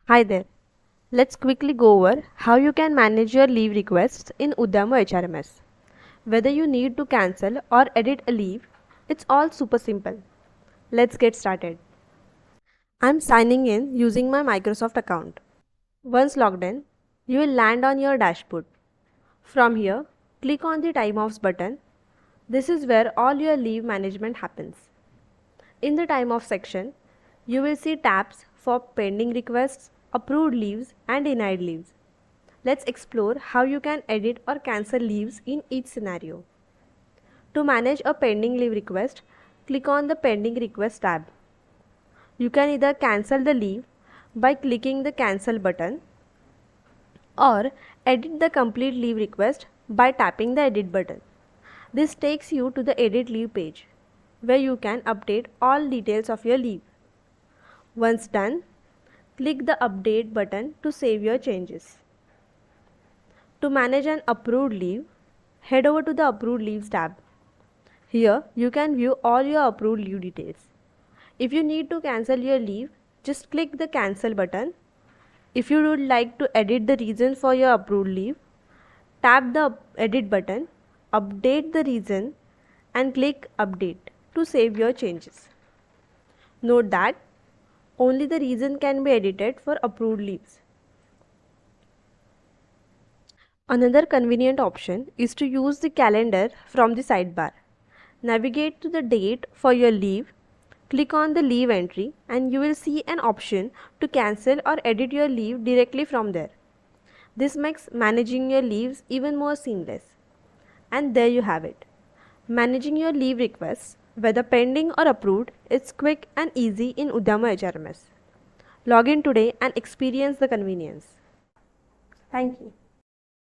Hi there. Let's quickly go over how you can manage your leave requests in Udyamo HRMS. Whether you need to cancel or edit a leave, it's all super simple. Let's get started. I'm signing in using my Microsoft account. Once logged in, you will land on your dashboard. From here, click on the Timeoffs button. This is where all your leave management happens. In the Time Off section, you will see tabs for pending requests, approved leaves and denied leaves. Let's explore how you can edit or cancel leaves in each scenario. To manage a pending leave request, click on the Pending Request tab. You can either cancel the leave by clicking the Cancel button or edit the complete leave request by tapping the Edit button. This takes you to the Edit Leave page, where you can update all details of your leave. Once done, click the Update button to save your changes. To manage an approved leave, head over to the Approved Leaves tab. Here, you can view all your approved leave details. If you need to cancel your leave, just click the Cancel button. If you would like to edit the reason for your approved leave, tap the Edit button, update the reason and click Update to save your changes. Note that only the reason can be edited for approved leaves. Another convenient option is to use the calendar from the sidebar. Navigate to the date for your leave, click on the leave entry and you will see an option to cancel or edit your leave directly from there. This makes managing your leaves even more seamless. And there you have it. Managing your leave requests, whether pending or approved, is quick and easy in Udyamo HRMS. Log in today and experience the convenience. Thank you.